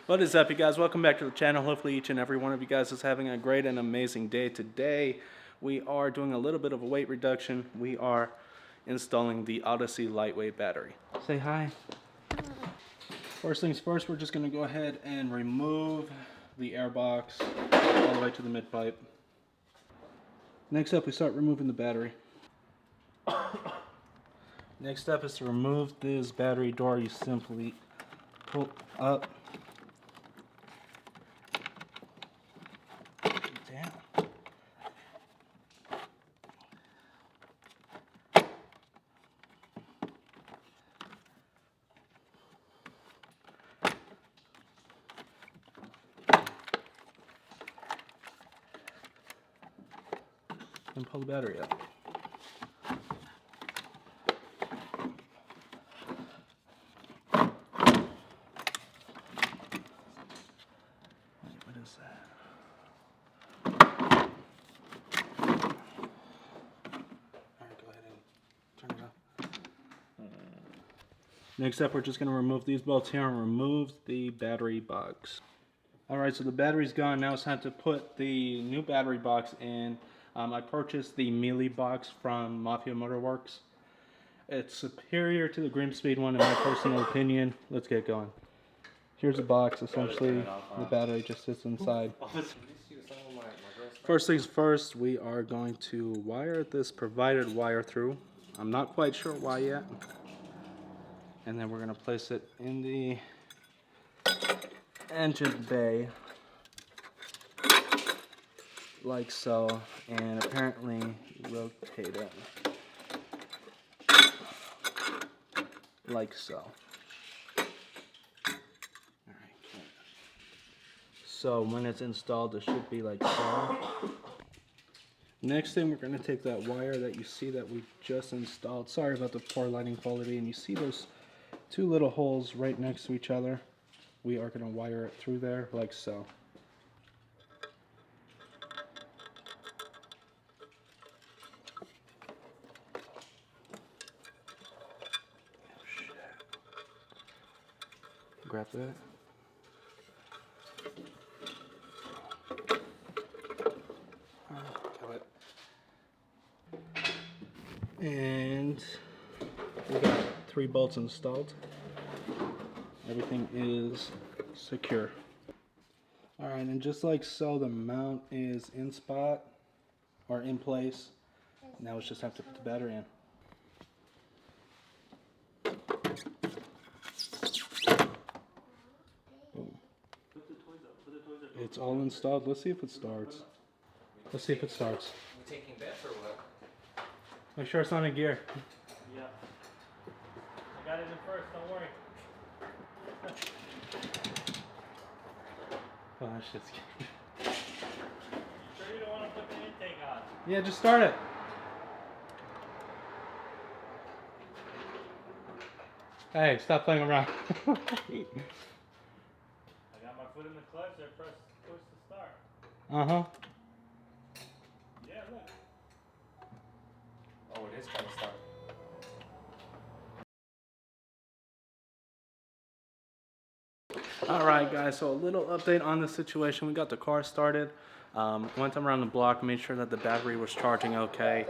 What is up, you guys? Welcome back to the channel. Hopefully each and every one of you guys is having a great and amazing day. Today we are doing a little bit of a weight reduction. We are installing the Odyssey lightweight battery. Say hi. First things first, we're just going to go ahead and remove the air box all the way to the mid pipe. Next up, we start removing the battery. Next step is to remove this battery door. You simply pull up, down. And pull the battery up. What is that? Alright, go ahead and turn it off. Next up, we're just going to remove these bolts here and remove the battery box. Alright, so the battery's gone. Now it's time to put the new battery box in. I purchased the MELE box from Mafia Motorworks. It's superior to the Grimspeed one in my personal opinion. Let's get going. Here's a box. Essentially, the battery just sits inside. First things first, we are going to wire this provided wire through. I'm not quite sure why yet. And then we're going to place it in the engine bay, like so, and apparently rotate it like so. So when it's installed, it should be like so. Next thing, we're going to take that wire that you see that we just installed. Sorry about the poor lighting quality, and you see those two little holes right next to each other. We are going to wire it through there like so. Grab that. Kill it. And we got 3 bolts installed. Everything is secure. Alright, and just like so, the mount is in spot or in place. Now it's just have to put the battery in. It's all installed. Let's see if it starts. Let's see if it starts. You taking bets or what? Make sure it's not in gear. Yeah. I got it in first, don't worry. Oh, that shit's good. You sure you don't want to put the intake on? Yeah, just start it. Hey, stop playing around. I got my foot in the clutch, I push to start. Uh-huh. Yeah, look. Oh, it is trying to start. Alright guys, so a little update on the situation. We got the car started. Went around the block, made sure that the battery was charging okay.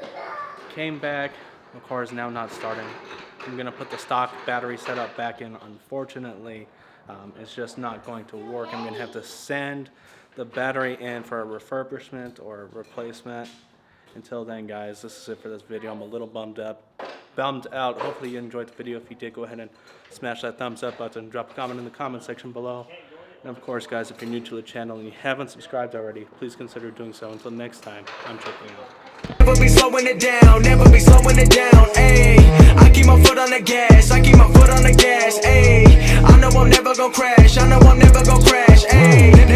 Came back, the car is now not starting. I'm going to put the stock battery setup back in. Unfortunately, it's just not going to work. I'm going to have to send the battery in for a refurbishment or a replacement. Until then, guys, this is it for this video. I'm a little bummed out. Hopefully you enjoyed the video. If you did, go ahead and smash that thumbs up button. Drop a comment in the comment section below. And of course, guys, if you're new to the channel and you haven't subscribed already, please consider doing so. Until next time, I'm checking out. Never be slowing it down, never be slowing it down, ayy. I keep my foot on the gas, I keep my foot on the gas, ayy. I know I'm never gonna crash, I know I'm never gonna crash, ayy.